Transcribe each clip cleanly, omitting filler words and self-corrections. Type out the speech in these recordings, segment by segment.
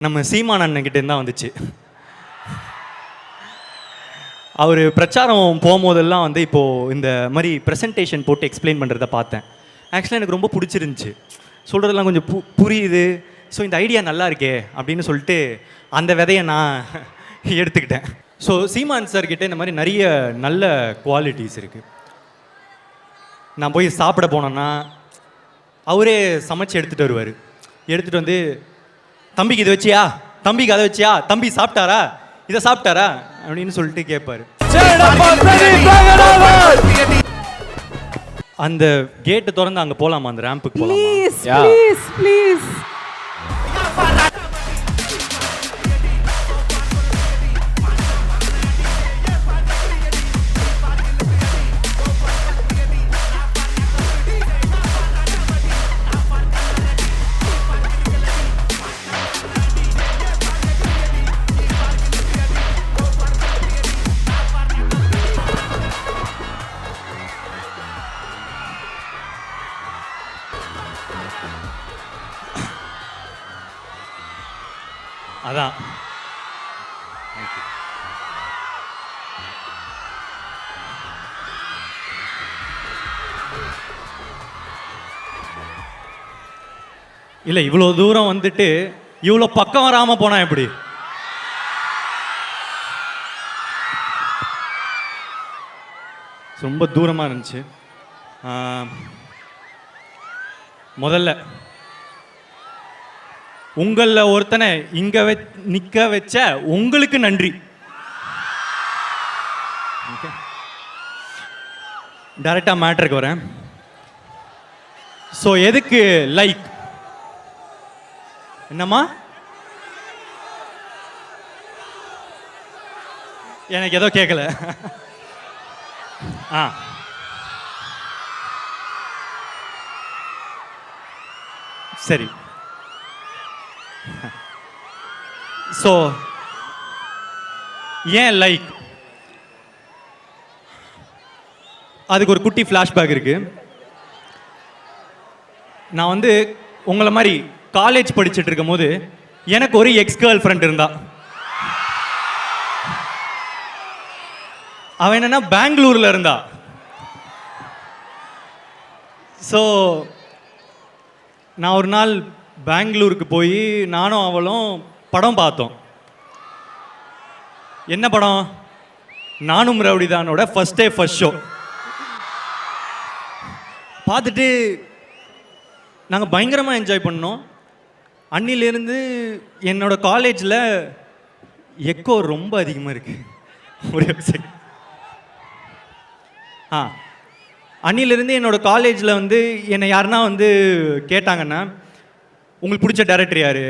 நம்ம சீமான் அண்ணன்கிட்டேருந்து தான் வந்துச்சு. அவர் பிரச்சாரம் போகும்போதெல்லாம் வந்து இப்போது இந்த மாதிரி ப்ரெசன்டேஷன் போட்டு எக்ஸ்பிளைன் பண்ணுறத பார்த்தேன். ஆக்சுவலாக எனக்கு ரொம்ப பிடிச்சிருந்துச்சி. சொல்கிறதெல்லாம் கொஞ்சம் புரியுது. ஸோ இந்த ஐடியா நல்லா இருக்கே அப்படின்னு சொல்லிட்டு அந்த விதையை நான் எடுத்துக்கிட்டேன். ஸோ சீமான் சார்கிட்ட இந்த மாதிரி நிறைய நல்ல குவாலிட்டிஸ் இருக்குது. நான் போய் சாப்பிட போனேன்னா அவரே சமைச்சு எடுத்துகிட்டு வருவார். எடுத்துகிட்டு வந்து தம்பிக்கு இதை வச்சியா, தம்பிக்கு அதை வச்சியா, தம்பி சாப்பிட்டாரா, இதை சாப்பிட்டாரா அப்படின்னு சொல்லிட்டு கேட்பாரு. அந்த கேட்டு திறந்து அங்கே போகலாமா, அந்த ரேம்புக்கு போகலாமா? அதான் இல்லை, இவ்வளோ தூரம் வந்துட்டு இவ்வளோ பக்கம் வராமல் போனா எப்படி? ரொம்ப தூரமாக இருந்துச்சு. முதல்ல உங்களில் ஒருத்தனை இங்கே நிற்க வச்ச உங்களுக்கு நன்றி. டைரக்டாக மேட்டருக்கு வரேன். ஸோ எதுக்கு லைக்? என்னம்மா? எனக்கு ஏதோ கேட்கல. சரி. ஸோ ஏன் லைக்? அதுக்கு ஒரு குட்டி ஃப்ளாஷ்பேக் இருக்கு. நான் வந்து உங்களை மாதிரி காலேஜ் படிச்சுட்டு இருக்கும் போது எனக்கு ஒரு எக்ஸ் கேர்ள் ஃப்ரெண்ட் இருந்தா. அவன் என்னன்னா பெங்களூர்ல இருந்தா. ஸோ நான் ஒரு நாள் பெங்களூருக்கு போய் நானும் அவளும் படம் பார்த்தோம். என்ன படம்? நானும் ரவுடிதானோட ஃபர்ஸ்ட் டே ஃபர்ஸ்ட் ஷோ பார்த்துட்டு நாங்கள் பயங்கரமாக என்ஜாய் பண்ணோம். அன்னிலேருந்து என்னோட காலேஜில் எக்கோ ரொம்ப அதிகமாக இருக்கு. ஒரே செகண்ட். அன்னிலேருந்து என்னோட காலேஜில் வந்து என்னை யாருன்னா வந்து கேட்டாங்கன்னா உங்களுக்கு பிடிச்ச டைரக்டர் யார்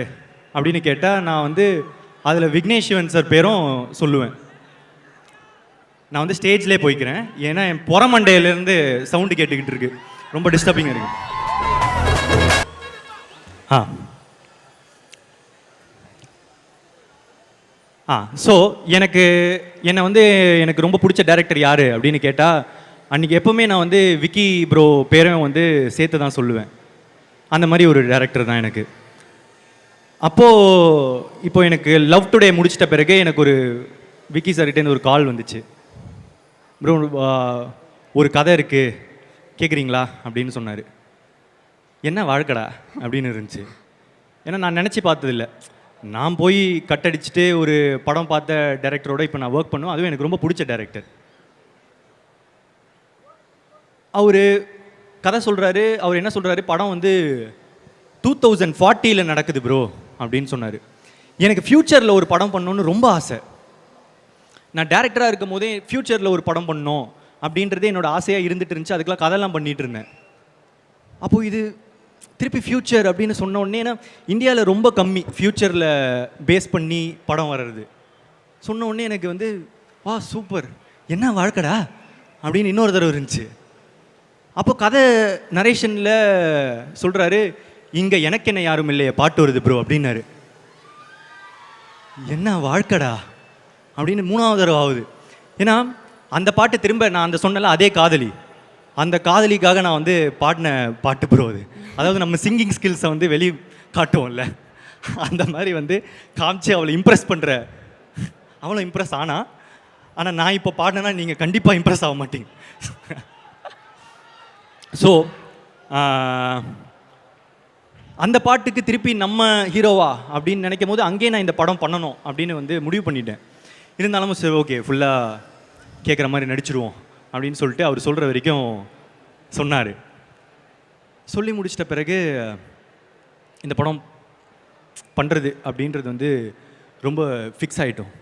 அப்படின்னு கேட்டால் நான் வந்து அதில் விக்னேஷ் சிவன் சார் பேரும் சொல்லுவேன். நான் வந்து ஸ்டேஜ்லேயே போய்க்கிறேன். ஏன்னா என் புறமண்டையிலேருந்து சவுண்டு கேட்டுக்கிட்டு இருக்கு, ரொம்ப டிஸ்டர்பிங்காக இருக்கு. ஸோ என்னை வந்து எனக்கு ரொம்ப பிடிச்ச டைரக்டர் யார் அப்படின்னு கேட்டால் அன்றைக்கி எப்போவுமே நான் வந்து விக்கி ப்ரோ பேரும் வந்து சேர்த்து தான் சொல்லுவேன். அந்த மாதிரி ஒரு டைரக்டர் தான் எனக்கு. இப்போ எனக்கு லவ் டுடே முடிச்சிட்ட பிறகு எனக்கு ஒரு விக்கி சார்கிட்டேருந்து ஒரு கால் வந்துச்சு. ப்ரோ ஒரு கதை இருக்குது கேட்குறீங்களா அப்படின்னு சொன்னார். என்ன வாழ்க்கடா அப்படின்னு இருந்துச்சு. ஏன்னா நான் நினச்சி பார்த்ததில்லை. நான் போய் கட்டடிச்சுட்டு ஒரு படம் பார்த்த டைரக்டரோட இப்போ நான் ஒர்க் பண்ணுவேன். அதுவும் எனக்கு ரொம்ப பிடிச்ச டைரக்டர். அவர் கதை சொல்கிறாரு. அவர் என்ன சொல்கிறாரு, படம் வந்து 2040 நடக்குது ப்ரோ அப்படின்னு சொன்னார். எனக்கு ஃப்யூச்சரில் ஒரு படம் பண்ணணுன்னு ரொம்ப ஆசை. நான் டேரக்டராக இருக்கும் போதே ஃப்யூச்சரில் ஒரு படம் பண்ணணும் அப்படின்றதே என்னோடய ஆசையாக இருந்துட்டு இருந்துச்சு. அதுக்கெலாம் கதையெல்லாம் பண்ணிகிட்டு இருந்தேன். அப்போது இது திருப்பி ஃப்யூச்சர் அப்படின்னு சொன்ன உடனே, ஏன்னா இந்தியாவில் ரொம்ப கம்மி ஃப்யூச்சரில் பேஸ் பண்ணி படம் வர்றது. சொன்ன உடனே எனக்கு வந்து வா சூப்பர், என்ன வாழ்க்கடா அப்படின்னு இன்னொரு தடவை இருந்துச்சு. அப்போ கதை நரேஷனில் சொல்கிறாரு, இங்கே எனக்கு என்ன யாரும் இல்லையே பாட்டு வருது ப்ரோ அப்படின்னாரு. என்ன வாழ்க்கடா அப்படின்னு மூணாவது தடவை ஆகுது. ஏன்னா அந்த பாட்டு திரும்ப நான் அந்த சொன்னல அதே காதலி, அந்த காதலிக்காக நான் வந்து பாடின பாட்டு ப்ரோ அது. அதாவது நம்ம சிங்கிங் ஸ்கில்ஸை வந்து வெளியே காட்டுவோம்ல, அந்த மாதிரி வந்து காமிச்சு அவளை இம்ப்ரெஸ் பண்ணுற, அவளும் இம்ப்ரெஸ் ஆனா. ஆனால் நான் இப்போ பாடினேன்னா நீங்கள் கண்டிப்பாக இம்ப்ரெஸ் ஆக மாட்டீங்க. ஸோ அந்த பாட்டுக்கு திருப்பி நம்ம ஹீரோவா அப்படின்னு நினைக்கும் போது அங்கேயே நான் இந்த படம் பண்ணணும் அப்படின்னு வந்து முடிவு பண்ணிட்டேன். இருந்தாலும் சரி ஓகே ஃபுல்லாக கேட்குற மாதிரி நடிச்சிருவோம் அப்படின்னு சொல்லிட்டு அவர் சொல்கிற வரைக்கும் சொன்னார். சொல்லி முடிச்சிட்ட பிறகு இந்த படம் பண்ணுறது அப்படின்றது வந்து ரொம்ப ஃபிக்ஸ் ஆகிட்டோம்.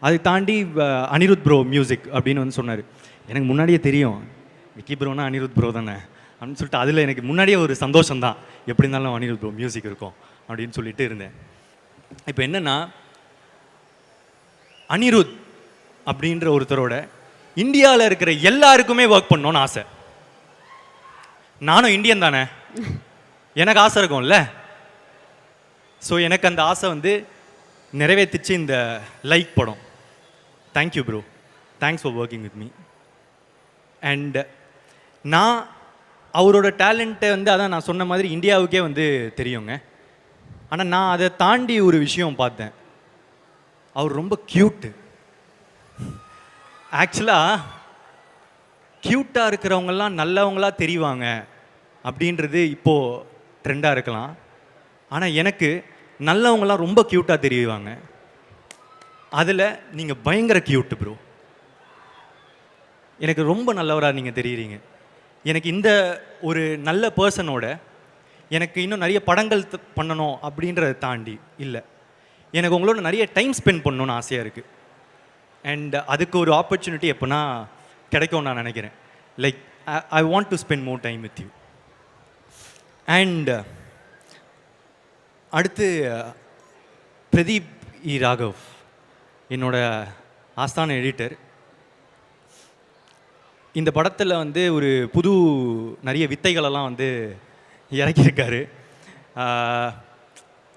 அதை தாண்டி அனிருத் ப்ரோ மியூசிக் அப்படின்னு வந்து சொன்னார். எனக்கு முன்னாடியே தெரியும் விக்கி ப்ரோனா அனிருத் ப்ரோ தானே அப்படின்னு சொல்லிட்டு அதில் எனக்கு முன்னாடியே ஒரு சந்தோஷம்தான், எப்படி இருந்தாலும் அனிருத் ப்ரோ மியூசிக் இருக்கும் அப்படின்னு சொல்லிட்டு இருந்தேன். இப்போ என்னென்னா அனிருத் அப்படின்ற ஒருத்தரோட இந்தியாவில் இருக்கிற எல்லாருக்குமே ஒர்க் பண்ணணும்னு ஆசை. நானும் இந்தியன் தானே, எனக்கு ஆசை இருக்கும்ல. ஸோ எனக்கு அந்த ஆசை வந்து நிறைவேற்றிச்சு இந்த லைக் படம். Thank you bro, thanks for working with me. And நான் அவரோட டேலண்ட்டை வந்து அதான் நான் சொன்ன மாதிரி இந்தியாவுக்கே வந்து தெரியுங்க. ஆனால் நான் அதை தாண்டி ஒரு விஷயம் பார்த்தேன். அவர் ரொம்ப க்யூட்டு. ஆக்சுவலாக க்யூட்டாக இருக்கிறவங்கெல்லாம் நல்லவங்களாக தெரிவாங்க அப்படின்றது இப்போது ட்ரெண்டாக இருக்கலாம். ஆனால் எனக்கு நல்லவங்களாம் ரொம்ப க்யூட்டாக தெரியுவாங்க. அதில் நீங்கள் பயங்கர க்யூட்டு ப்ரோ. எனக்கு ரொம்ப நல்லவராக நீங்கள் தெரியுறீங்க. எனக்கு இந்த ஒரு நல்ல பர்சனோட எனக்கு இன்னும் நிறைய படங்கள் பண்ணணும் அப்படின்றத தாண்டி இல்லை, எனக்கு உங்களோட நிறைய டைம் ஸ்பெண்ட் பண்ணணுன்னு ஆசையாக இருக்குது. அண்ட் அதுக்கு ஒரு ஆப்பர்ச்சுனிட்டி எப்போனா கிடைக்கும்னு நான் நினைக்கிறேன். Like I want to spend more time with you. And அடுத்து பிரதீப் இ ராகவ், என்னோட ஆஸ்தான எடிட்டர். இந்த படத்தில் வந்து ஒரு புது நிறைய வித்தைகளெல்லாம் வந்து இறக்கியிருக்காரு.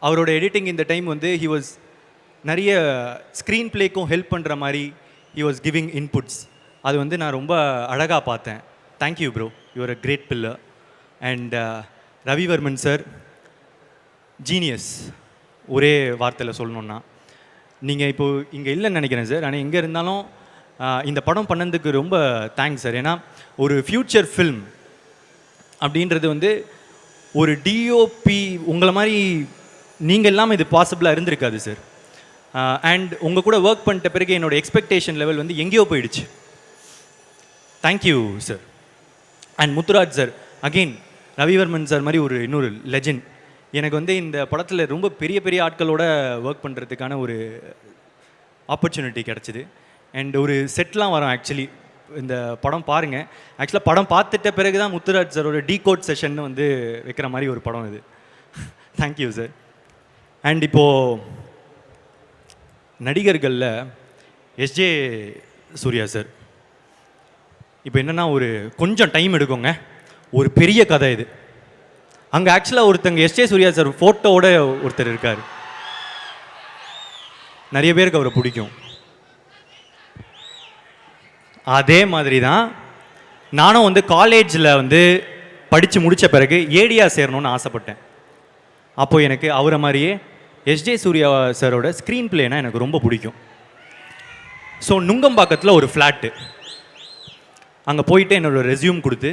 அவரோட எடிட்டிங் இந்த டைம் வந்து ஹி வாஸ் நிறைய ஸ்க்ரீன் பிளேக்கும் ஹெல்ப் பண்ணுற மாதிரி ஹி வாஸ் கிவிங் இன்புட்ஸ். அது வந்து நான் ரொம்ப அழகாக பார்த்தேன். Thank you bro, you're a great pillar. And Ravivarman sir genius. ஒரே வார்த்தையில் சொல்லணுன்னா, நீங்கள் இப்போது இங்கே இல்லைன்னு நினைக்கிறேன் சார், ஆனால் எங்கே இருந்தாலும் இந்த படம் பண்ணதுக்கு ரொம்ப தேங்க்ஸ் சார். ஏன்னா ஒரு ஃப்யூச்சர் ஃபில்ம் அப்படின்றது வந்து ஒரு டிஓபி உங்களை மாதிரி நீங்கள் இல்லாமல் இது பாசிபிளாக இருந்திருக்காது சார். அண்ட் உங்கள் கூட ஒர்க் பண்ணிட்ட பிறகு என்னோடய எக்ஸ்பெக்டேஷன் லெவல் வந்து எங்கேயோ போயிடுச்சு. Thank you sir. And Muthuraj sir, again Ravivarman sir மாதிரி ஒரு இன்னொரு லெஜெண்ட். எனக்கு வந்து இந்த படத்தில் ரொம்ப பெரிய பெரிய ஆட்களோட ஒர்க் பண்ணுறதுக்கான ஒரு ஆப்பர்ச்சுனிட்டி கிடச்சிது. அண்ட் ஒரு செட்லாம் வரும். ஆக்சுவலி இந்த படம் பாருங்கள். ஆக்சுவலாக படம் பார்த்துட்ட பிறகு தான் முத்துராஜ் சாரோட டீகோட் செஷன் வந்து வைக்கிற மாதிரி ஒரு படம் இது. Thank you sir. அண்ட் இப்போது நடிகர்களில் எஸ்ஜே சூர்யா சார். இப்போ என்னென்னா ஒரு கொஞ்சம் டைம் எடுக்குங்க, ஒரு பெரிய கதை இது. அங்கே ஆக்சுவலாக ஒருத்தங்க எஸ்ஜே சூர்யா சார் ஃபோட்டோவோட ஒருத்தர் இருக்கார். நிறைய பேருக்கு அவரை பிடிக்கும். அதே மாதிரி தான் நானும் வந்து காலேஜில் வந்து படித்து முடித்த பிறகு ஏடியா சேரணும்னு ஆசைப்பட்டேன். அப்போது எனக்கு அவரை மாதிரியே எஸ்ஜே சூர்யா சாரோட ஸ்க்ரீன் பிளேனா எனக்கு ரொம்ப பிடிக்கும். ஸோ நுங்கம்பாக்கத்தில் ஒரு ஃப்ளாட்டு, அங்கே போயிட்டு என்னோடய ரெஸ்யூம் கொடுத்து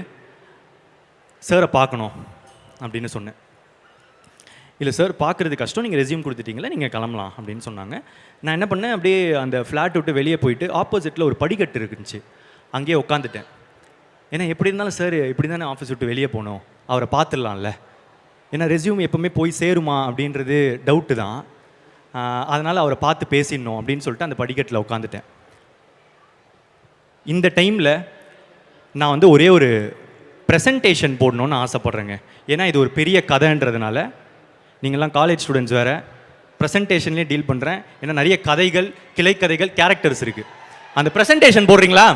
சாரை பார்க்கணும் அப்படின்னு சொன்னேன். இல்லை சார் பார்க்குறது கஷ்டம், நீங்கள் ரெஸ்யூம் கொடுத்துட்டீங்களா, நீங்கள் கிளம்பலாம் அப்படின்னு சொன்னாங்க. நான் என்ன பண்ணேன், அப்படியே அந்த ஃப்ளாட் விட்டு வெளியே போயிட்டு ஆப்போசிட்டில் ஒரு படிக்கட்டு இருந்துச்சு, அங்கேயே உட்காந்துட்டேன். ஏன்னா எப்படி இருந்தாலும் சார் இப்படி தானே ஆஃபீஸ் விட்டு வெளியே போகணும், அவரை பார்த்துடலாம்ல. ஏன்னா ரெஸ்யூம் எப்போவுமே போய் சேருமா அப்படின்றது டவுட்டு தான். அதனால் அவரை பார்த்து பேசிடணும் அப்படின்னு சொல்லிட்டு அந்த படிக்கட்டில் உட்காந்துட்டேன். இந்த டைமில் நான் வந்து ஒரே ஒரு ப்ரெசன்டேஷன் போடணுன்னு ஆசைப்பட்றேங்க. ஏன்னா இது ஒரு பெரிய கதைன்றதுனால, நீங்கள்லாம் காலேஜ் ஸ்டூடெண்ட்ஸ் வேறு, ப்ரெசன்டேஷன்லேயே டீல் பண்ணுறேன். ஏன்னா நிறைய கதைகள், கிளை கதைகள், கேரக்டர்ஸ் இருக்குது. அந்த ப்ரெசன்டேஷன் போடுறீங்களா?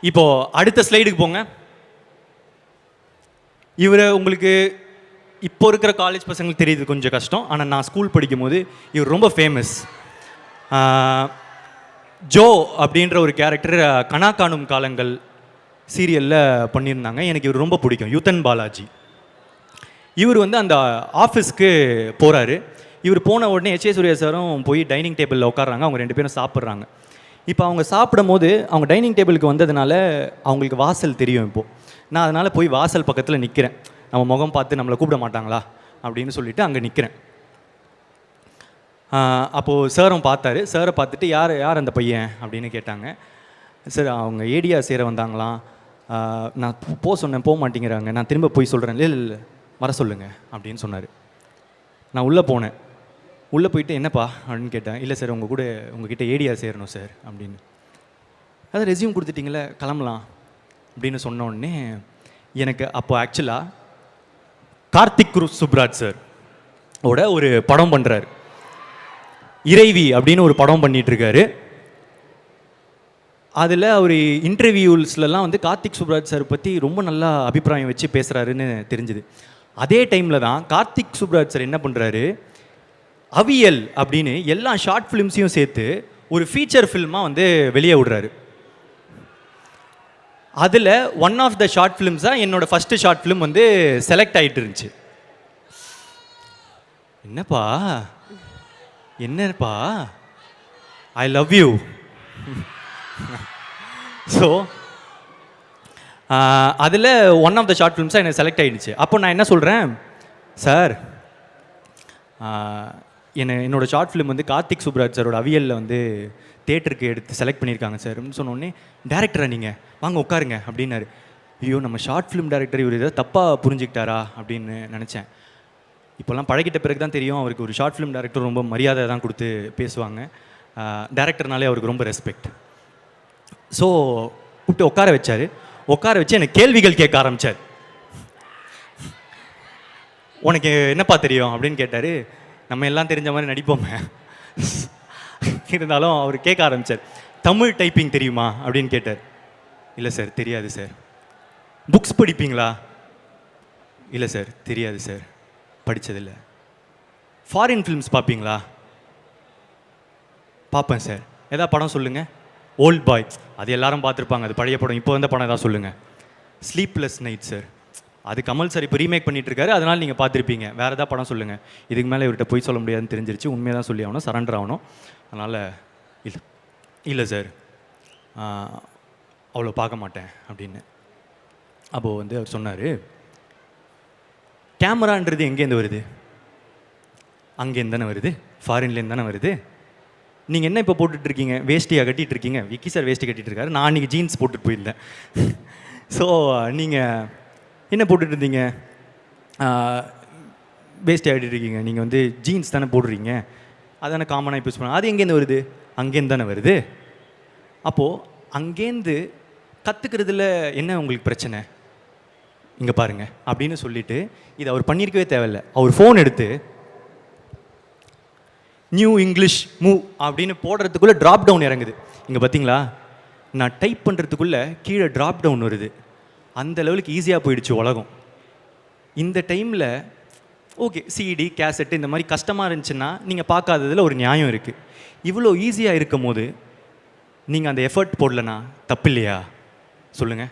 இப்போது அடுத்த ஸ்லைடுக்கு போங்க. இவர் உங்களுக்கு இப்போ இருக்கிற காலேஜ் பசங்களுக்கு தெரியுது கொஞ்சம் கஷ்டம், ஆனால் நான் ஸ்கூல் படிக்கும் போது இவர் ரொம்ப ஃபேமஸ். ஜோ அப்படின்ற ஒரு கேரக்டர் கனா காணும் காலங்கள் சீரியலில் பண்ணியிருந்தாங்க. எனக்கு இவர் ரொம்ப பிடிக்கும், யுத்தன் பாலாஜி. இவர் வந்து அந்த ஆஃபீஸ்க்கு போகிறாரு. இவர் போன உடனே எச்.ஏ. சூர்யா சாரும் போய் டைனிங் டேபிளில் உட்காடுறாங்க. அவங்க 2 பேரும் சாப்பிட்றாங்க. இப்போ அவங்க சாப்பிடும் போது அவங்க டைனிங் டேபிளுக்கு வந்ததுனால அவங்களுக்கு வாசல் தெரியும். இப்போது நான் அதனால் போய் வாசல் பக்கத்தில் நிற்கிறேன். நம்ம முகம் பார்த்து நம்மளை கூப்பிட மாட்டாங்களா அப்படின்னு சொல்லிட்டு அங்கே நிற்கிறேன். அப்போது சாரும் பார்த்தாரு. சாரை பார்த்துட்டு யார் அந்த பையன் அப்படின்னு கேட்டாங்க. சார் அவங்க ஏடியா சேர வந்தாங்களாம், நான் சொன்னேன், போக மாட்டேங்கிறாங்க, நான் திரும்ப போய் சொல்கிறேன். இல்லை வர சொல்லுங்கள் அப்படின்னு சொன்னார். நான் உள்ளே போனேன். உள்ளே போயிட்டு என்னப்பா அப்படின்னு கேட்டேன். இல்லை சார் உங்ககிட்ட ஏடியா சேரணும் சார் அப்படின்னு. அதை ரெஸ்யூம் கொடுத்துட்டிங்களே, கிளம்பலாம் அப்படின்னு சொன்ன உடனே எனக்கு அப்போ ஆக்சுவலாக கார்த்திக் சுப்ராஜ் சார் ஓட ஒரு படம் பண்ணுறாரு, இறைவி அப்படின்னு ஒரு படம் பண்ணிகிட்ருக்காரு. அதில் அவர் இன்டர்வியூஸ்லாம் வந்து கார்த்திக் சுப்ராஜ் சார் பற்றி ரொம்ப நல்லா அபிப்பிராயம் வச்சு பேசுகிறாருன்னு தெரிஞ்சுது. அதே டைமில் தான் கார்த்திக் சுப்ராஜ் சார் என்ன பண்ணுறாரு, அவியல் அப்படின்னு எல்லா ஷார்ட் ஃபிலிம்ஸையும் சேர்த்து ஒரு ஃபீச்சர் ஃபில்மாக வந்து வெளியே விடுறாரு. அதில் ஒன் ஆஃப் த ஷார்ட் ஃபிலிம்ஸாக என்னோடய ஃபஸ்ட்டு ஷார்ட் ஃபிலிம் வந்து செலக்ட் ஆகிட்டு இருந்துச்சு. என்னப்பா ஐ லவ் யூ. ஸோ அதில் ஒன் ஆஃப் த ஷார்ட் ஃபிலிம்ஸாக எனக்கு செலக்ட் ஆகிடுச்சு. அப்போ நான் என்ன சொல்கிறேன், சார் என்னோடய ஷார்ட் ஃபிலிம் வந்து கார்த்திக் சுப்ராஜ் சாரோட அவியலில் வந்து தேட்டருக்கு எடுத்து செலக்ட் பண்ணியிருக்காங்க சார் அப்படின்னு சொன்னோடனே, டேரக்டரா நீங்கள் வாங்க உட்காருங்க அப்படின்னாரு. ஐயோ நம்ம ஷார்ட் ஃபிலிம் டேரக்டர் இவர் ஏதாவது தப்பாக புரிஞ்சுக்கிட்டாரா அப்படின்னு நினச்சேன். இப்போல்லாம் பழகிட்ட பிறகு தான் தெரியும் அவருக்கு ஒரு ஷார்ட் ஃபிலிம் டேரக்டர் ரொம்ப மரியாதை தான் கொடுத்து பேசுவாங்க. டேரக்டர்னாலே அவருக்கு ரொம்ப ரெஸ்பெக்ட். ஸோ கூப்பிட்டு உட்கார வச்சு எனக்கு கேள்விகள் கேட்க ஆரம்பித்தார். உனக்கு என்னப்பா தெரியும் அப்படின்னு கேட்டார். நம்ம எல்லாம் தெரிஞ்ச மாதிரி நடிப்போமே, இருந்தாலும் அவர் கேட்க ஆரம்பித்தார். தமிழ் டைப்பிங் தெரியுமா அப்படின்னு கேட்டார். இல்லை சார் தெரியாது சார். புக்ஸ் படிப்பீங்களா? இல்லை சார் தெரியாது சார், படித்ததில்லை. ஃபாரின் ஃபிலிம்ஸ் பார்ப்பீங்களா? பார்ப்பேன் சார். எதாவது படம் சொல்லுங்கள். ஓல்ட் பாய், அது எல்லாரும் பார்த்துருப்பாங்க, அது பழைய படம். இப்போ வந்த படம் எதாவது சொல்லுங்கள். ஸ்லீப்லெஸ் நைட் சார், அது கமல் சார் இப்போ ரீமேக் பண்ணிகிட்ருக்காரு, அதனால் நீங்கள் பார்த்துருப்பீங்க. வேறு எதாவது படம் சொல்லுங்கள். இதுக்கு மேலே இவர்கிட்ட போய் சொல்ல முடியாதுன்னு தெரிஞ்சிருச்சு. உண்மையாக தான் சொல்லி ஆகணும், சரண்டர் ஆகணும். அதனால் இல்லை சார் அவ்வளோ பார்க்க மாட்டேன் அப்படின்னு. அப்போது வந்து அவர் சொன்னார், கேமரான்றது எங்கேருந்து வருது? அங்கேருந்து தானே வருது, ஃபாரின்லேருந்து தானே வருது. நீங்கள் என்ன இப்போ போட்டுட்ருக்கீங்க? வேஷ்டியாக கட்டிகிட்டு இருக்கீங்க. விக்கி சார் வேஷ்டி கட்டிகிட்டு இருக்காரு, நான் அன்றைக்கி ஜீன்ஸ் போட்டுட்டு போயிருந்தேன். ஸோ நீங்கள் என்ன போட்டுட்டு இருந்தீங்க? வேஷ்டி ஆகிட்டு இருக்கீங்க. நீங்கள் வந்து ஜீன்ஸ் தானே போடுறீங்க, அதானே காமனாக யூஸ் பண்ண. அது எங்கேருந்து வருது? அங்கேருந்து தானே வருது. அப்போது அங்கேருந்து கற்றுக்கிறதுல என்ன உங்களுக்கு பிரச்சனை? இங்கே பாருங்கள் அப்படின்னு சொல்லிவிட்டு, இது அவர் பண்ணியிருக்கவே தேவையில்லை. அவர் ஃபோன் எடுத்து நியூ இங்கிலீஷ் மூவ் அப்படின்னு போடுறதுக்குள்ளே ட்ராப் டவுன் இறங்குது. இங்கே பார்த்தீங்களா, நான் டைப் பண்ணுறதுக்குள்ளே கீழே ட்ராப் டவுன் வருது. அந்த லெவலுக்கு ஈஸியாக போயிடுச்சு உலகம். இந்த டைமில் ஓகே சிடி கேசட்டு இந்த மாதிரி கஷ்டமாக இருந்துச்சுன்னா நீங்கள் பார்க்காததில் ஒரு நியாயம் இருக்குது. இவ்வளோ ஈஸியாக இருக்கும் போது நீங்கள் அந்த எஃபர்ட் போடலனா தப்பு இல்லையா? சொல்லுங்கள்,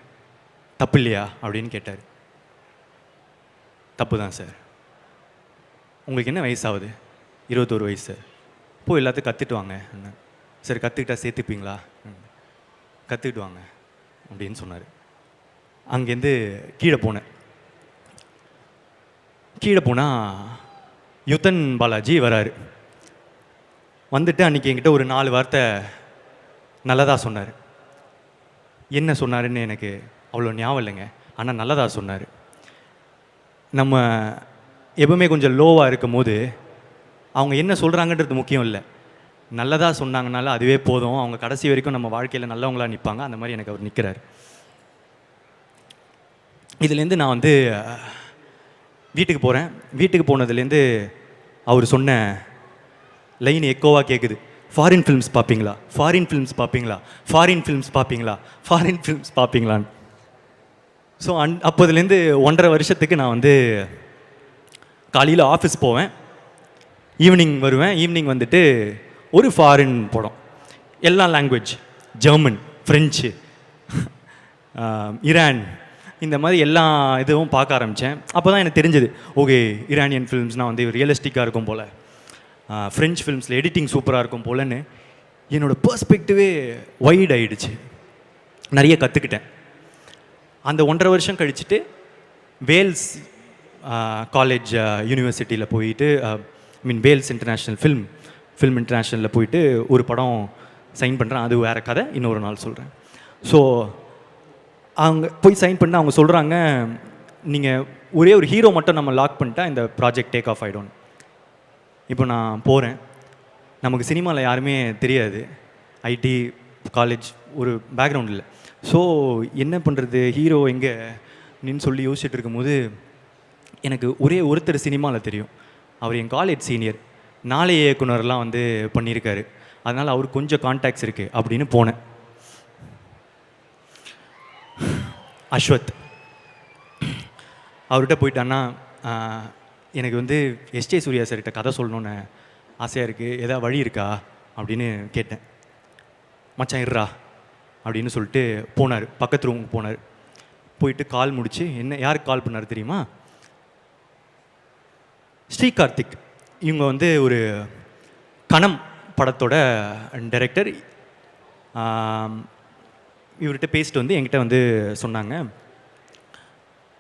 தப்பு இல்லையா அப்படின்னு கேட்டார். தப்பு தான் சார். உங்களுக்கு என்ன வயசாகுது? 21 வயசு சார். போய் எல்லாத்தையும் கற்றுட்டு வாங்க. சார் கற்றுக்கிட்டா சேர்த்துப்பீங்களா? கற்றுக்கிட்டு வாங்க அப்படின்னு சொன்னார். அங்கேருந்து கீழே போனால் யுத்தன் பாலாஜி வராரு. வந்துட்டு அன்றைக்கி என்கிட்ட ஒரு 4 வார்த்தை நல்லதாக சொன்னார். என்ன சொன்னாருன்னு எனக்கு அவ்வளோ ஞாபகம் இல்லைங்க, ஆனால் நல்லதாக சொன்னார். நம்ம எப்பவுமே கொஞ்சம் லோவாக இருக்கும் போது அவங்க என்ன சொல்கிறாங்கன்றது முக்கியம் இல்லை, நல்லதாக சொன்னாங்கனால அதுவே போதும். அவங்க கடைசி வரைக்கும் நம்ம வாழ்க்கையில் நல்லவங்களாக நிற்பாங்க. அந்த மாதிரி எனக்கு அவர் நிற்கிறார். இதுலேருந்து நான் வந்து வீட்டுக்கு போகிறேன். வீட்டுக்கு போனதுலேருந்து அவர் சொன்ன லைன் எக்கோவாக கேட்குது. ஃபாரின் ஃபிலிம்ஸ் பார்ப்பீங்களா? ஃபாரின் ஃபிலிம்ஸ் பார்ப்பீங்களா? ஃபாரின் ஃபிலிம்ஸ் பார்ப்பீங்களா? ஃபாரின் ஃபிலிம்ஸ் பார்ப்பீங்களான்னு. ஸோ அப்போதுலேருந்து 1.5 வருஷத்துக்கு நான் வந்து காலையில் ஆஃபீஸ் போவேன், ஈவினிங் வருவேன். ஈவினிங் வந்துட்டு ஒரு ஃபாரின் படம், எல்லா லாங்குவேஜ், ஜெர்மன், ஃப்ரெஞ்சு, ஈரான், இந்த மாதிரி எல்லா இதுவும் பார்க்க ஆரம்பித்தேன். அப்போ தான் எனக்கு தெரிஞ்சது, ஓகே ஈரானியன் ஃபிலிம்ஸ்னால் வந்து ரியலிஸ்டிக்காக இருக்கும் போல், ஃப்ரெஞ்ச் ஃபிலிம்ஸில் எடிட்டிங் சூப்பராக இருக்கும் போலன்னு என்னோடய பெர்ஸ்பெக்டிவே வைட் ஆகிடுச்சு. நிறைய கற்றுக்கிட்டேன். அந்த 1.5 வருஷம் கழிச்சுட்டு வேல்ஸ் காலேஜ் யூனிவர்சிட்டியில் போயிட்டு வேல்ஸ் இன்டர்நேஷ்னல் ஃபில்ம் இன்டர்நேஷ்னலில் போயிட்டு ஒரு படம் சைன் பண்ணுறேன். அது வேறு கதை, இன்னொரு நாள் சொல்கிறேன். ஸோ அவங்க போய் சைன் பண்ண அவங்க சொல்கிறாங்க, நீங்கள் ஒரே ஒரு ஹீரோ மட்டும் நம்ம லாக் பண்ணிட்டா இந்த ப்ராஜெக்ட் டேக் ஆஃப் ஆகிடும். இப்போ நான் போகிறேன், நமக்கு சினிமாவில் யாருமே தெரியாது, ஐடி காலேஜ் ஒரு பேக்ரவுண்ட் இல்லை. ஸோ என்ன பண்ணுறது, ஹீரோ எங்கே நின்னு சொல்லி யோசிச்சுட்டு இருக்கும்போது எனக்கு ஒரே ஒருத்தர் சினிமாவில் தெரியும். அவர் என் காலேஜ் சீனியர், நாளைய இயக்குனர்லாம் வந்து பண்ணியிருக்காரு, அதனால் அவருக்கு கொஞ்சம் கான்டாக்ட்ஸ் இருக்குது அப்படின்னு போனேன். அஸ்வத். அவர்கிட்ட போயிட்டான்னா, எனக்கு வந்து எஸ்ஜே சூர்யா சார்கிட்ட கதை சொல்லணுன்னு ஆசையாக இருக்குது, எதாவது வழி இருக்கா அப்படின்னு கேட்டேன். மச்சான் இருறா அப்படின்னு சொல்லிட்டு போனார், பக்கத்து ரூமுக்கு போனார். போயிட்டு கால் முடிச்சு, என்ன யாருக்கு கால் பண்ணார் தெரியுமா? ஸ்ரீகார்த்திக். இவங்க வந்து ஒரு கணம் படத்தோட டைரக்டர். இவர்கிட்ட பேசிட்டு வந்து என்கிட்ட வந்து சொன்னாங்க,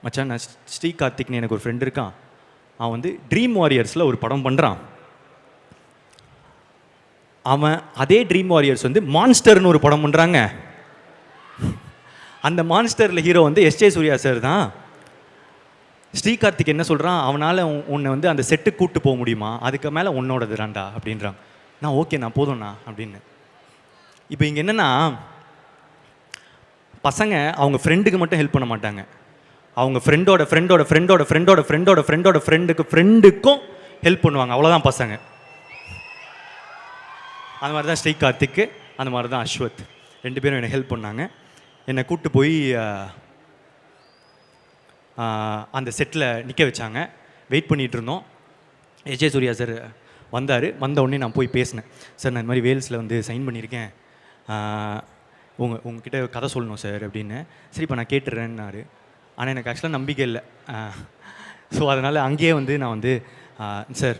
மச்சான் நான் ஸ்ரீகார்த்திக்னு எனக்கு ஒரு ஃப்ரெண்ட் இருக்கான், அவன் வந்து ட்ரீம் வாரியர்ஸில் ஒரு படம் பண்ணுறான். அவன் அதே ட்ரீம் வாரியர்ஸ் வந்து மான்ஸ்டர்னு ஒரு படம் பண்ணுறாங்க. அந்த மான்ஸ்டரில் ஹீரோ வந்து எஸ்ஜே சூர்யா சார் தான். ஸ்ரீகார்த்திக் என்ன சொல்கிறான், அவனால் உன்னை வந்து அந்த செட்டுக்கு கூப்பிட்டு போக முடியுமா, அதுக்கு மேலே உன்னோடது தான்டா அப்படின்றான். நான் ஓகே நான் போதும்ண்ணா அப்படின்னு. இப்போ இங்கே என்னென்னா, பசங்க அவங்க ஃப்ரெண்டுக்கு மட்டும் ஹெல்ப் பண்ண மாட்டாங்க, அவங்க ஃப்ரெண்டோட ஃப்ரெண்டோட ஃப்ரெண்டோட ஃப்ரெண்டோட ஃப்ரெண்டோட ஃப்ரெண்டோட ஃப்ரெண்டுக்கும் ஹெல்ப் பண்ணுவாங்க. அவ்வளோதான் பசங்க. அந்த மாதிரி தான் ஸ்ரீகார்த்திக்கு, அந்த மாதிரி தான் அஸ்வத், 2 பேரும் என்னை ஹெல்ப் பண்ணாங்க. என்னை கூப்பிட்டு போய் அந்த செட்டில் நிற்க வச்சாங்க. வெயிட் பண்ணிகிட்டு இருந்தோம். எஸ்ஜே சூர்யா சார் வந்தார். வந்த உடனே நான் போய் பேசினேன். சார் நான் இந்த மாதிரி வேல்ஸில் வந்து சைன் பண்ணியிருக்கேன், உங்ககிட்ட கதை சொல்லணும் சார் அப்படின்னு. சரிப்பா நான் கேட்டுறேன்னாரு. ஆனால் எனக்கு ஆக்சுவலாக நம்பிக்கை இல்லை. ஸோ அதனால் அங்கேயே வந்து நான் வந்து சார்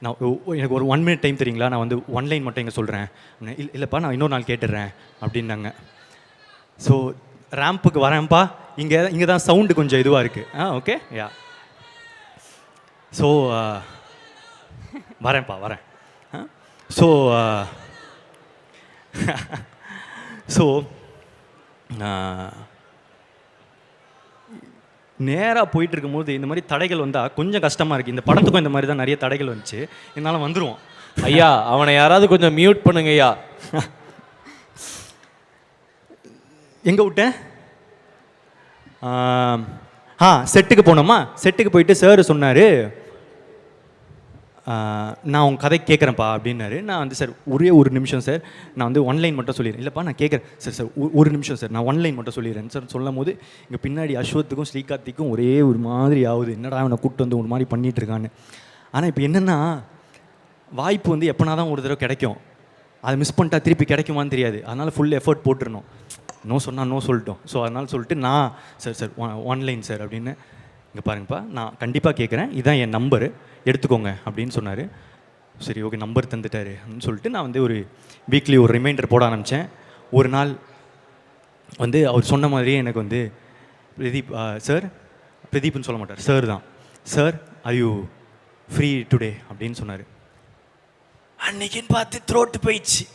நான் எனக்கு ஒரு 1 மினிட் டைம் தெரியுங்களா, நான் வந்து 1 லைன் மட்டும் இங்கே சொல்கிறேன். இல்லைப்பா நான் இன்னொரு நாள் கேட்டுடுறேன் அப்படின்னாங்க. ஸோ ரேம்புக்கு வரேன்ப்பா, இங்கே தான் சவுண்டு கொஞ்சம் இதுவாக இருக்குது. Okay yeah. ஸோ வரேன். ஸோ ஸோ நேராக போயிட்டு இருக்கும்போது இந்த மாதிரி தடைகள் வந்தால் கொஞ்சம் கஷ்டமாக இருக்குது. இந்த படத்துக்கும் இந்த மாதிரி தான் நிறைய தடைகள் வந்துச்சு. என்னால் வந்துடுவோம். ஐயா அவனை யாராவது கொஞ்சம் மியூட் பண்ணுங்க ஐயா. எங்கே விட்டேன்? செட்டுக்கு போனோமா. செட்டுக்கு போயிட்டு சார் சொன்னார், நான் உங்கள் கதை கேட்குறேன்ப்பா அப்படின்னாரு. நான் வந்து சார் ஒரே ஒரு நிமிஷம் சார், நான் வந்து 1 லைன் மட்டும் சொல்லிடுறேன். இல்லைப்பா நான் கேட்குறேன் சார் ஒரு நிமிஷம் சார், நான் 1 லைன் மட்டும் சொல்லிடுறேன் சார் சொல்லும் போது இங்கே பின்னாடி அஸ்வத்துக்கும் ஸ்ரீகார்த்திக்கும் ஒரே ஒரு மாதிரி ஆகுது, என்னடா அவனை கூப்பிட்டு வந்து ஒரு மாதிரி பண்ணிகிட்டு இருக்கான்னு. ஆனால் இப்போ என்னென்னா, வாய்ப்பு வந்து எப்போனா தான் ஒரு தடவை கிடைக்கும், அதை மிஸ் பண்ணிட்டா திருப்பி கிடைக்குமான்னு தெரியாது. அதனால் ஃபுல் எஃபர்ட் போட்டுருணும். நோ சொன்னால் நோ சொல்லிட்டோம். ஸோ அதனால் சொல்லிட்டு நான் சார் 1 லைன் சார் அப்படின்னு, இங்கே பாருங்கப்பா நான் கண்டிப்பாக கேட்குறேன், இதுதான் என் நம்பரு எடுத்துக்கோங்க அப்படின்னு சொன்னார். சரி ஓகே நம்பர் தந்துட்டார் அப்படின்னு சொல்லிட்டு நான் வந்து ஒரு வீக்லி ஒரு ரிமைண்டர் போட ஆரம்பித்தேன். ஒரு நாள் வந்து அவர் சொன்ன மாதிரியே எனக்கு வந்து பிரதீப்னு சொல்ல மாட்டார், சார் தான், sir are you free today அப்படின்னு சொன்னார். அன்னைக்குன்னு பார்த்து த்ரோட்டு போயிடுச்சு,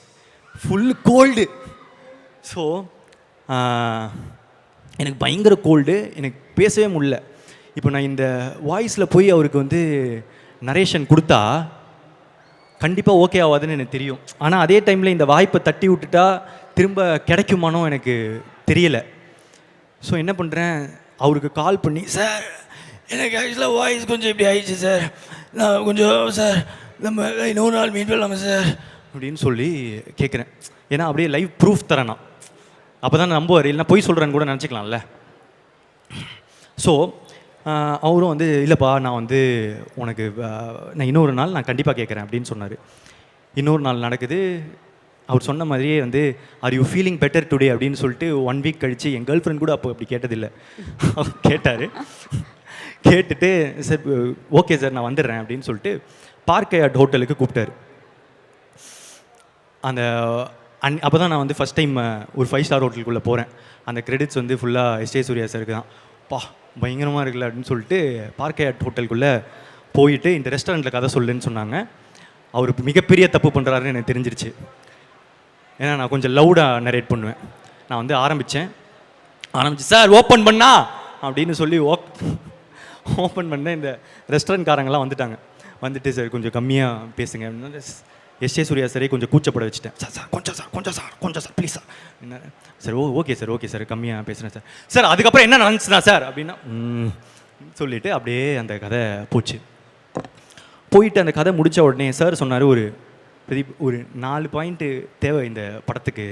ஃபுல் கோல்டு. ஸோ எனக்கு பயங்கர கோல்டு, எனக்கு பேசவே முடியல. இப்போ நான் இந்த வாய்ஸில் போய் அவருக்கு வந்து நரேஷன் கொடுத்தா கண்டிப்பாக ஓகே ஆகாதுன்னு எனக்கு தெரியும். ஆனால் அதே டைமில் இந்த வாய்ப்பை தட்டி விட்டுட்டா திரும்ப கிடைக்குமானோ எனக்கு தெரியலை. ஸோ என்ன பண்ணுறேன், அவருக்கு கால் பண்ணி, சார் எனக்கு ஆக்சுவலாக வாய்ஸ் கொஞ்சம் இப்படி ஆயிடுச்சு சார், நான் கொஞ்சம் சார் நம்ம இன்னொரு நாள் மீட் பண்ணலாமா சார் அப்படின்னு சொல்லி கேட்குறேன். ஏன்னா அப்படியே லைவ் ப்ரூஃப் தரேன் நான், அப்போ தான் நம்புவார், இல்லைனா பொய் சொல்கிறேன்னு கூட நினச்சிக்கலாம்ல. ஸோ அவரும் வந்து இல்லைப்பா நான் வந்து உனக்கு நான் இன்னொரு நாள் நான் கண்டிப்பாக கேட்குறேன் அப்படின்னு சொன்னார். இன்னொரு நாள் நடக்குது. அவர் சொன்ன மாதிரியே வந்து are you feeling better today அப்படின்னு சொல்லிட்டு 1 வீக் கழிச்சு என் கேர்ள் ஃப்ரெண்ட் கூட அப்போ அப்படி கேட்டதில்லை. அவர் கேட்டார். கேட்டுட்டு சார் ஓகே சார் நான் வந்துடுறேன் அப்படின்னு சொல்லிட்டு பார்க் ஹயாட் ஹோட்டலுக்கு கூப்பிட்டாரு. அந்த அப்போ தான் நான் வந்து ஃபஸ்ட் டைம் ஒரு 5 ஸ்டார் ஹோட்டலுக்குள்ளே போகிறேன். அந்த கிரெடிட்ஸ் வந்து ஃபுல்லாக எஸ்.ஜே. சூர்யா சாருக்கு தான். பா பயங்கரமாக இருக்குல்ல அப்படின்னு சொல்லிட்டு பார்க் ஹயாட் ஹோட்டலுக்குள்ளே போயிட்டு இந்த ரெஸ்டாரண்ட்டில் கதை சொல்லுன்னு சொன்னாங்க. அவர் மிகப்பெரிய தப்பு பண்ணுறாருன்னு எனக்கு தெரிஞ்சிருச்சு. ஏன்னா நான் கொஞ்சம் லவுடாக நரேட் பண்ணுவேன். நான் வந்து ஆரம்பிச்சு சார் ஓப்பன் பண்ணா அப்படின்னு சொல்லி ஓப்பன் பண்ண இந்த ரெஸ்டாரண்ட்காரங்கெல்லாம் வந்துட்டு சார் கொஞ்சம் கம்மியாக பேசுங்க அப்படின்னா எஸ்.ஜே. சூர்யா சாரே கொஞ்சம் கூச்சப்பட வச்சுட்டேன். சார் கொஞ்சம் சார் ப்ளீஸ் சார் என்ன சார் ஓகே சார் கம்மியாக பேசுகிறேன் சார் அதுக்கப்புறம் என்ன நடந்துச்சுனா சார் அப்படின்னா சொல்லிவிட்டு அப்படியே அந்த கதை போயிட்டு அந்த கதை முடித்த உடனே சார் சொன்னார் ஒரு 4 பாயிண்ட்டு தேவை இந்த படத்துக்கு,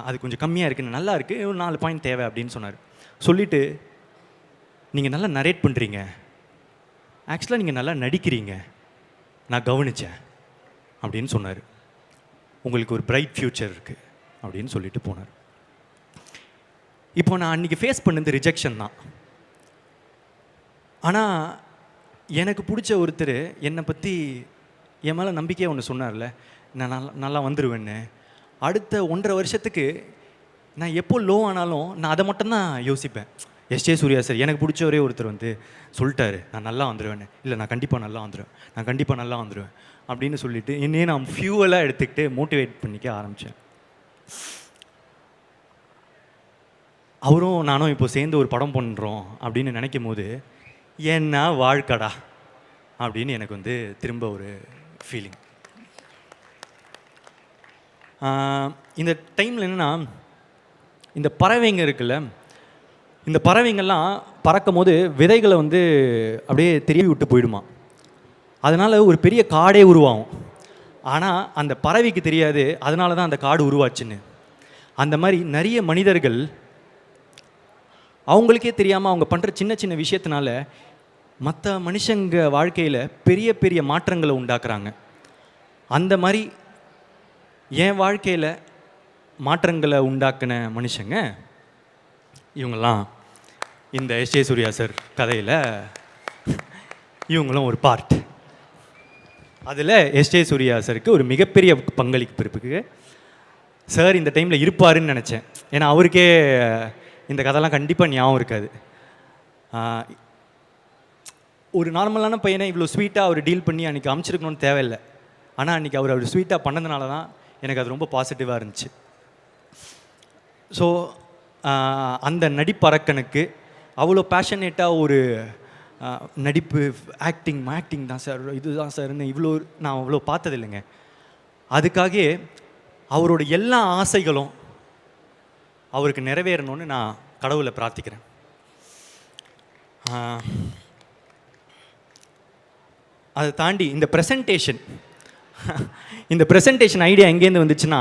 அது கொஞ்சம் கம்மியாக இருக்குன்னு நல்லா இருக்குது, ஒரு 4 பாயிண்ட் தேவை அப்படின்னு சொன்னார். சொல்லிவிட்டு நீங்கள் நல்லா நரேட் பண்ணுறீங்க, ஆக்சுவலாக நீங்கள் நல்லா நடிக்கிறீங்க, நான் கவனித்தேன் அப்படின்னு சொன்னார். உங்களுக்கு ஒரு பிரைட் ஃப்யூச்சர் இருக்குது அப்படின்னு சொல்லிட்டு போனார். இப்போ நான் அன்றைக்கி ஃபேஸ் பண்ணது ரிஜெக்ஷன் தான். ஆனால் எனக்கு பிடிச்ச ஒருத்தர் என்னை பற்றி என் மேலே நம்பிக்கையாக ஒன்று சொன்னார்ல, நான் நல்லா வந்துடுவேன்னு. அடுத்த 1.5 வருஷத்துக்கு நான் எப்போ லோ ஆனாலும் நான் அதை மட்டும்தான் யோசிப்பேன். எஸ்.ஜே. சூர்யா சார் எனக்கு பிடிச்ச ஒருத்தர் வந்து சொல்லிட்டாரு நான் நல்லா வந்துடுவேன்னு. இல்லை நான் கண்டிப்பாக நல்லா வந்துடுவேன் அப்படின்னு சொல்லிட்டு என்னையே நான் ஃபியூவலாக எடுத்துக்கிட்டு மோட்டிவேட் பண்ணிக்க ஆரம்பித்தேன். அவரும் நானும் இப்போ சேர்ந்து ஒரு படம் பண்ணுறோம் அப்படின்னு நினைக்கும் போது என்ன வாழ்க்கடா அப்படின்னு எனக்கு வந்து திரும்ப ஒரு ஃபீலிங். இந்த டைமில் என்னென்னா இந்த பறவைங்க இருக்குல்ல, இந்த பறவைங்கள்லாம் பறக்கும் போது விதைகளை வந்து அப்படியே தெரிய விட்டு போயிடுமா. அதனால் ஒரு பெரிய காடே உருவாகும். ஆனால் அந்த பறவைக்கு தெரியாது அதனால தான் அந்த காடு உருவாச்சுன்னு. அந்த மாதிரி நிறைய மனிதர்கள் அவங்களுக்கே தெரியாமல் அவங்க பண்ணுற சின்ன சின்ன விஷயத்தினால மற்ற மனுஷங்க வாழ்க்கையில் பெரிய பெரிய மாற்றங்களை உண்டாக்குறாங்க. அந்த மாதிரி என் வாழ்க்கையில் மாற்றங்களை உண்டாக்கின மனுஷங்க இவங்கெல்லாம் இந்த எஸ்.ஜே. சூர்யா சார் கதையில் இவங்களும் ஒரு பார்ட். அதில் எஸ்.ஜே. சூர்யா சாருக்கு ஒரு மிகப்பெரிய பங்களிப்பு இருக்குது. சார் இந்த டைமில் இருப்பாருன்னு நினச்சேன். ஏன்னா அவருக்கே இந்த கதைலாம் கண்டிப்பாக ஞாபகம் இருக்காது. ஒரு நார்மலான பையனை இவ்வளோ ஸ்வீட்டாக அவர் டீல் பண்ணி அன்றைக்கி அமைச்சிருக்கணும்னு தேவையில்லை. ஆனால் அன்றைக்கி அவர் ஸ்வீட்டாக பண்ணதுனால தான் எனக்கு அது ரொம்ப பாசிட்டிவாக இருந்துச்சு. ஸோ அந்த நடிப்பறக்கனுக்கு அவ்வளோ பேஷனேட்டாக ஒரு நடிப்பு ஆக்டிங் தான் சார் இதுதான் சார்னு நான் அவ்வளோ பார்த்ததில்லைங்க. அதுக்காக அவரோட எல்லா ஆசைகளும் அவருக்கு நிறைவேறணும்னு நான் கடவுளை பிரார்த்திக்கிறேன். அதை தாண்டி இந்த ப்ரெசன்டேஷன் ஐடியா எங்கேருந்து வந்துச்சுன்னா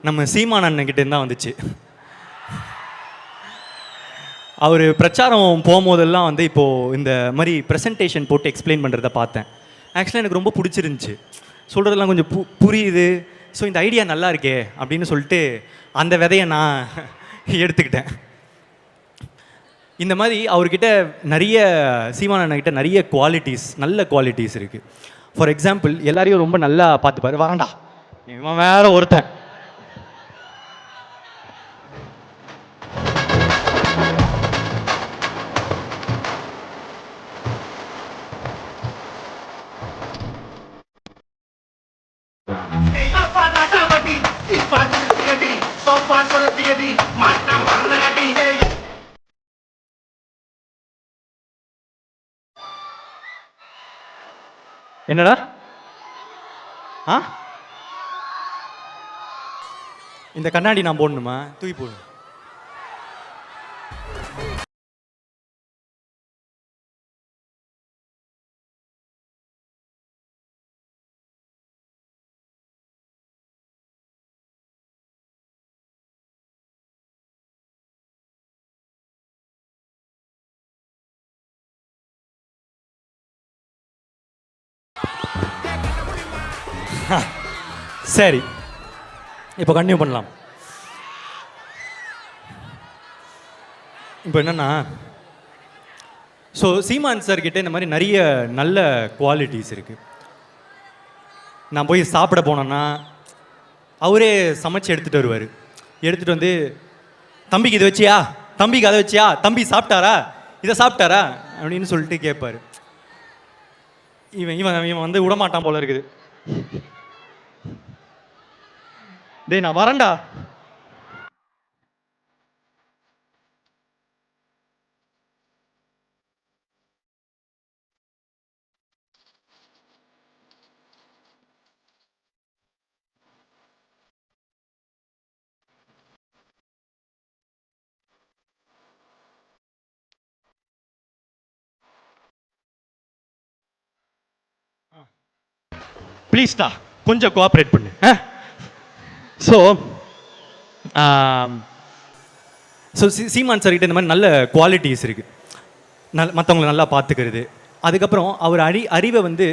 நம்ம சீமான் அண்ணன்கிட்டேருந்து தான் வந்துச்சு. அவர் பிரச்சாரம் போகும்போதெல்லாம் வந்து இப்போது இந்த மாதிரி ப்ரெசன்டேஷன் போட்டு எக்ஸ்பிளைன் பண்ணுறத பார்த்தேன். ஆக்சுவலாக எனக்கு ரொம்ப பிடிச்சிருந்துச்சி, சொல்கிறதெல்லாம் கொஞ்சம் புரியுது. ஸோ இந்த ஐடியா நல்லா இருக்கே அப்படின்னு சொல்லிட்டு அந்த விதையை நான் எடுத்துக்கிட்டேன். இந்த மாதிரி அவர்கிட்ட நிறைய சீமான் அண்ணன்கிட்ட நிறைய நல்ல குவாலிட்டிஸ் இருக்குது. ஃபார் எக்ஸாம்பிள் எல்லாரையும் ரொம்ப நல்லா பார்த்துப்பாரு. வாண்டா இவன் வேற ஒருத்தன். என்னடா இந்த கண்ணாடி நான் போடணுமா? தூக்கி போடு. சரி, இப்போ கண்டினியூ பண்ணலாம். இப்போ என்னன்னா, ஸோ சீமான் சார் கிட்ட இந்த மாதிரி நிறைய நல்ல குவாலிட்டிஸ் இருக்குது. நான் போய் சாப்பிட போனேன்னா அவரே சமைச்சு எடுத்துகிட்டு வருவார். எடுத்துகிட்டு வந்து, தம்பிக்கு இதை வச்சியா, தம்பிக்கு அதை வச்சியா, தம்பி சாப்பிட்டாரா, இதை சாப்பிட்டாரா அப்படின்னு சொல்லிட்டு கேட்பார். இவன் இவன் இவன் வந்து விடமாட்டான் போல இருக்குது. டேய் நான் வரேன்டா. ப்ளீஸ்டா கொஞ்சம் கோஆப்ரேட் பண்ணு. ஸோ ஸோ சீமான் சார்கிட்ட இந்த மாதிரி நல்ல குவாலிட்டிஸ் இருக்குது. மற்றவங்களை நல்லா பார்த்துக்கிறது. அதுக்கப்புறம் அவர் அறிவை வந்து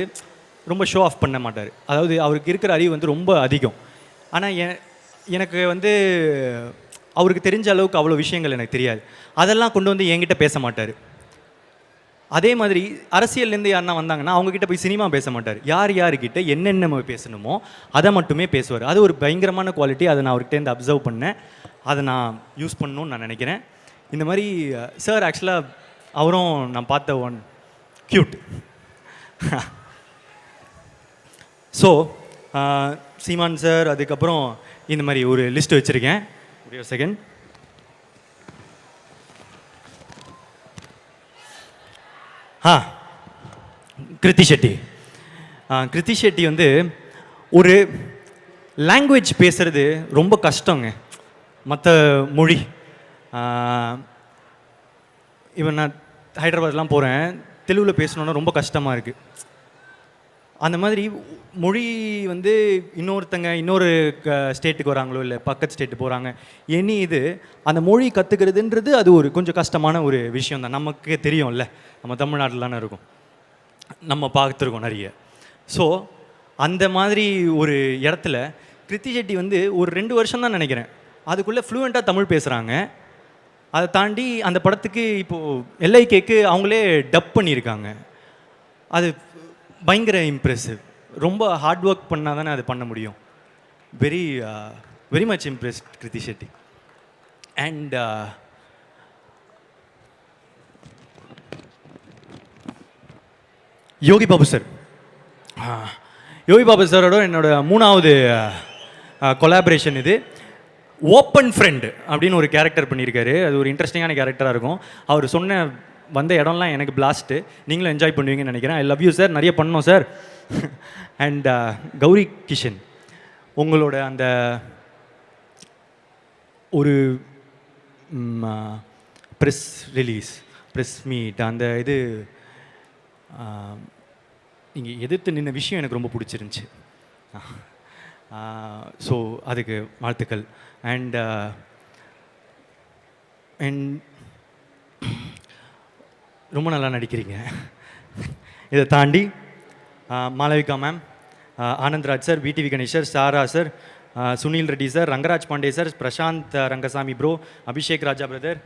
ரொம்ப ஷோ ஆஃப் பண்ண மாட்டார். அதாவது அவருக்கு இருக்கிற அறிவு வந்து ரொம்ப அதிகம். ஆனால் எனக்கு வந்து அவருக்கு தெரிஞ்ச அளவுக்கு அவ்வளோ விஷயங்கள் எனக்கு தெரியாது. அதெல்லாம் கொண்டு வந்து என்கிட்ட பேச மாட்டார். அதே மாதிரி அரசியல்லேருந்து யாருன்னா வந்தாங்கன்னா அவங்கக்கிட்ட போய் சினிமா பேச மாட்டார். யார் யார்கிட்ட என்னென்ன பேசணுமோ அதை மட்டுமே பேசுவார். அது ஒரு பயங்கரமான குவாலிட்டி. அதை நான் அவர்கிட்டேருந்து அப்சர்வ் பண்ணேன். அதை நான் யூஸ் பண்ணணும்னு நான் நினைக்கிறேன். இந்த மாதிரி சார் ஆக்சுவலாக அவரும் நான் பார்த்த ஒன் க்யூட். ஸோ சீமான் சார், அதுக்கப்புறம் இந்த மாதிரி ஒரு லிஸ்ட் வச்சுருக்கேன். ஒரு செகண்ட். கிருத்தி ஷெட்டி. கிருத்தி ஷெட்டி வந்து ஒரு லாங்குவேஜ் பேசுகிறது ரொம்ப கஷ்டங்க. மற்ற மொழி, இவன் நான் ஹைதராபாத்லாம் போகிறேன், தெலுங்கில் பேசணுன்னா ரொம்ப கஷ்டமாக இருக்குது. அந்த மாதிரி மொழி வந்து இன்னொரு ஸ்டேட்டுக்கு வராங்களோ இல்லை பக்கத்து ஸ்டேட்டு போகிறாங்க, இது அந்த மொழி கற்றுக்கிறதுன்றது அது ஒரு கொஞ்சம் கஷ்டமான ஒரு விஷயம் தான். நமக்கே தெரியும்ல, நம்ம தமிழ்நாட்டில் தானே இருக்கும், நம்ம பார்த்துருக்கோம் நிறைய. ஸோ அந்த மாதிரி ஒரு இடத்துல கிருத்தி ஷெட்டி வந்து ஒரு 2 வருஷம் தான் நினைக்கிறேன், அதுக்குள்ளே ஃப்ளூயண்ட்டாக தமிழ் பேசுகிறாங்க. அதை தாண்டி அந்த படத்துக்கு இப்போது எல்ஐகேக்கு அவங்களே டப் பண்ணியிருக்காங்க. அது பயங்கர இம்ப்ரெசிவ். ரொம்ப ஹார்ட் ஒர்க் பண்ணால் தானே அது பண்ண முடியும். Very much impressed Krithi Shetty. And Yogi Babu sir. Yogi Babu சாரோட என்னோட 3வது கொலாபரேஷன் இது. ஓப்பன் ஃப்ரெண்டு அப்படின்னு ஒரு கேரக்டர் பண்ணியிருக்காரு. அது ஒரு இன்ட்ரெஸ்டிங்கான கேரக்டராக இருக்கும். அவர் சொன்ன வந்த இடம்லாம் எனக்கு பிளாஸ்ட்டு. நீங்களும் என்ஜாய் பண்ணுவீங்கன்னு நினைக்கிறேன். ஐ லவ் யூ சார். நிறைய பண்ணோம் சார். அண்ட் கௌரி கிஷன், உங்களோட அந்த ஒரு ப்ரெஸ் ரிலீஸ், ப்ரெஸ் மீட், அந்த இது நீங்கள் எதிர்த்து நின்ன விஷயம் எனக்கு ரொம்ப பிடிச்சிருந்துச்சி. ஸோ அதுக்கு வாழ்த்துக்கள். அண்ட் ரொம்ப நல்லா நடிக்கிறீங்க. இதை தாண்டி Malavika ma'am, Anandraj sir, VTV Ganesh sir, Sara sir, Sunil Reddy sir, Rangaraj Pandey sir, Prashanth Rangasamy bro, Abhishek Raja brother,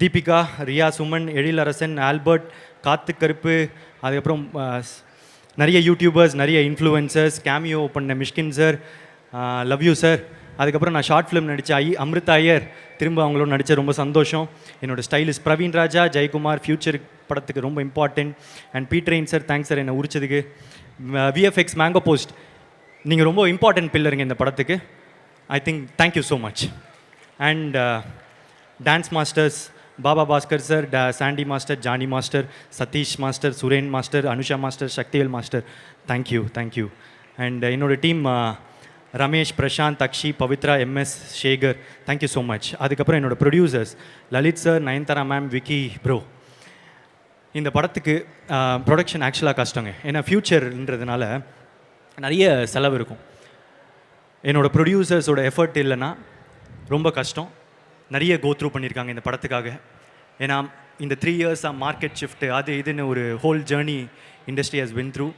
Deepika, Riya Suman, Ezhilarasan, Albert, Kaathu Karuppu, அதுக்கப்புறம் நிறைய யூடியூபர்ஸ், நிறைய இன்ஃப்ளூயன்சர்ஸ், கேமியோ பண்ண Mysskin sir, love you sir. அதுக்கப்புறம் நான் ஷார்ட் ஃபிலிம் நடித்த அமிர்தா ஐயர், திரும்ப அவங்களோட நடித்த ரொம்ப சந்தோஷம். என்னோடய ஸ்டைலிஸ்ட் பிரவீன் ராஜா, ஜெயக்குமார், ஃபியூச்சர் படத்துக்கு ரொம்ப important. And Peter Hein sir, thanks sir என்னை உரிச்சதுக்கு. விஎஃப்எக்ஸ் மேங்கோ போஸ்ட், நீங்கள் ரொம்ப இம்பார்ட்டன்ட் பில்லருங்க இந்த படத்துக்கு. I think thank you so much. And dance masters, Baba Bhaskar sir, Sandy master, Jani master, Sathish master, Suren master, Anusha master, Sakthivel master, thank you. And என்னோடய team Ramesh, Prashanth, Akshi, Pavithra, MS, Sekar, thank you so much. அதுக்கப்புறம் என்னோடய producers Lalit sir, Nayanthara ma'am, Vicky bro. இந்த படத்துக்கு ப்ரொடக்ஷன் ஆக்சுவலாக கஷ்டங்க. ஏன்னா ஃப்யூச்சர்ன்றதுனால நிறைய செலவு இருக்கும். என்னோடய ப்ரொடியூசர்ஸோட எஃபர்ட் இல்லைன்னா ரொம்ப கஷ்டம். நிறைய கோத்ரூ பண்ணியிருக்காங்க இந்த படத்துக்காக. ஏன்னா இந்த 3 இயர்ஸாக மார்க்கெட் ஷிஃப்ட்டு, அது இதுன்னு ஒரு whole journey industry has been through.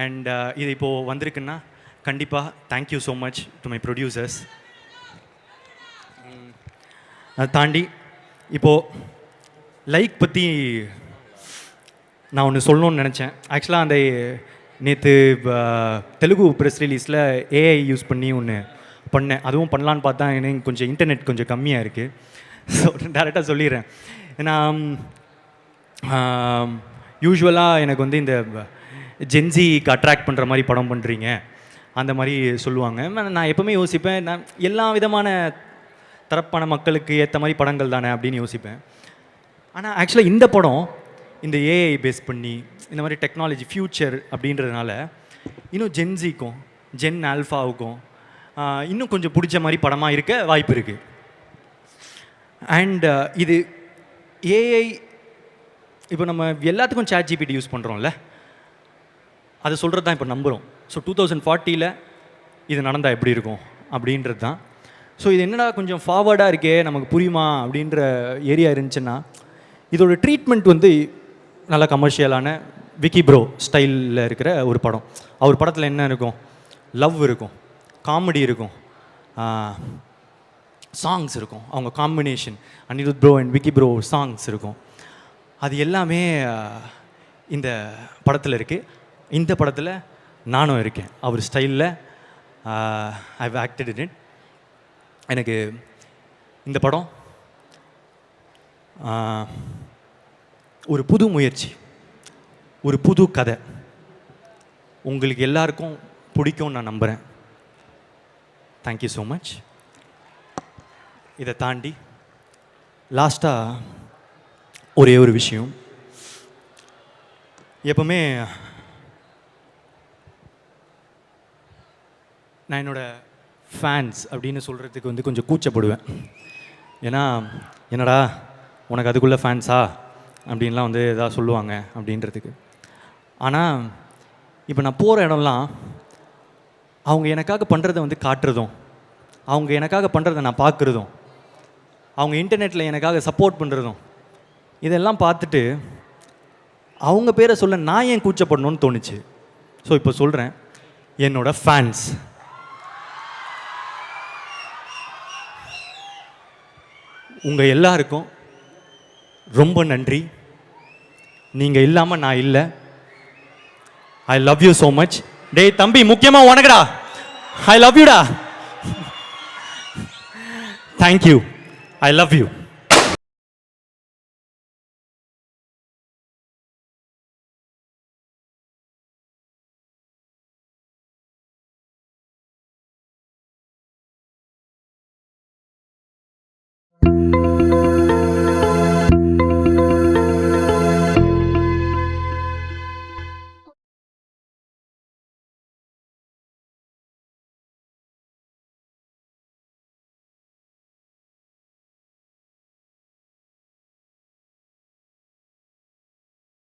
And இது இப்போது வந்திருக்குன்னா கண்டிப்பாக thank you so much to my producers. அதை தாண்டி இப்போது லைக் பற்றி நான் ஒன்று சொல்லணும்னு நினச்சேன். ஆக்சுவலாக அந்த நேற்று தெலுங்கு ப்ரெஸ் ரிலீஸில் ஏஐ யூஸ் பண்ணி ஒன்று பண்ணேன். அதுவும் பண்ணலான்னு பார்த்தா எனக்கு கொஞ்சம் இன்டர்நெட் கொஞ்சம் கம்மியாக இருக்குது. ஸோ டேரெக்டாக சொல்லிடுறேன். ஏன்னா யூஸ்வலாக எனக்கு வந்து இந்த ஜென்சிக்கு அட்ராக்ட் பண்ணுற மாதிரி படம் பண்ணுறீங்க அந்த மாதிரி சொல்லுவாங்க. நான் எப்போவுமே யோசிப்பேன், நான் எல்லா விதமான தரப்பான மக்களுக்கு ஏற்ற மாதிரி படங்கள் தானே அப்படின்னு யோசிப்பேன். ஆனால் ஆக்சுவலாக இந்த படம் இந்த ஏஐ பேஸ் பண்ணி இந்த மாதிரி டெக்னாலஜி ஃப்யூச்சர் அப்படின்றதுனால இன்னும் ஜென்சிக்கும் ஜென் ஆல்ஃபாவுக்கும் இன்னும் கொஞ்சம் பிடிச்ச மாதிரி படமாக இருக்க வாய்ப்பு இருக்குது. அண்ட் இது ஏஐ இப்போ நம்ம எல்லாத்துக்கும் ChatGPT யூஸ் பண்ணுறோம்ல, அதை சொல்கிறது தான் இப்போ நம்புகிறோம். ஸோ 2040 இது நடந்தால் எப்படி இருக்கும் அப்படின்றது தான். ஸோ இது என்னடா கொஞ்சம் ஃபார்வர்டாக இருக்கே, நமக்கு புரியுமா அப்படின்ற ஏரியா இருந்துச்சுன்னா, இதோட ட்ரீட்மெண்ட் வந்து நல்லா கமர்ஷியலான விக்கி ப்ரோ ஸ்டைலில் இருக்கிற ஒரு படம். அவர் படத்தில் என்ன இருக்கும்? லவ் இருக்கும், காமெடி இருக்கும், சாங்ஸ் இருக்கும். அவங்க combination Anirudh bro and Vicky bro songs இருக்கும். அது எல்லாமே இந்த படத்தில் இருக்குது. இந்த படத்தில் நானும் இருக்கேன் அவர் ஸ்டைலில். I have acted in it. எனக்கு இந்த படம் ஒரு புது முயற்சி, ஒரு புது கதை. உங்களுக்கு எல்லாருக்கும் பிடிக்கும்னு நான் நம்புகிறேன். Thank you so much. இதை தாண்டி லாஸ்ட்டாக ஒரே ஒரு விஷயம். எப்பவுமே நான் என்னோடய ஃபேன்ஸ் அப்படின்னு சொல்கிறதுக்கு வந்து கொஞ்சம் கூச்சப்படுவேன். ஏன்னா என்னடா உனக்கு அதுக்குள்ளே ஃபேன்ஸா அப்படின்லாம் வந்து எதாவது சொல்லுவாங்க அப்படின்றதுக்கு. ஆனால் இப்போ நான் போகிற இடம்லாம் அவங்க எனக்காக பண்ணுறதை வந்து காட்டுறதும், அவங்க எனக்காக பண்ணுறதை நான் பார்க்குறதும், அவங்க இன்டர்நெட்டில் எனக்காக சப்போர்ட் பண்ணுறதும், இதெல்லாம் பார்த்துட்டு அவங்க பேரை சொல்ல நான் ஏன் கூச்சப்படணும்னு தோணுச்சு. ஸோ இப்போ சொல்கிறேன், என்னோடய ஃபேன்ஸ் உங்கள் எல்லாருக்கும் ரொம்ப நன்றி. நீங்கள் இல்லாமல் நான் இல்லை. I love you so much. டேய் தம்பி, முக்கியமாக உனக்குடா, ஐ லவ் யூடா. தேங்க்யூ. I love you.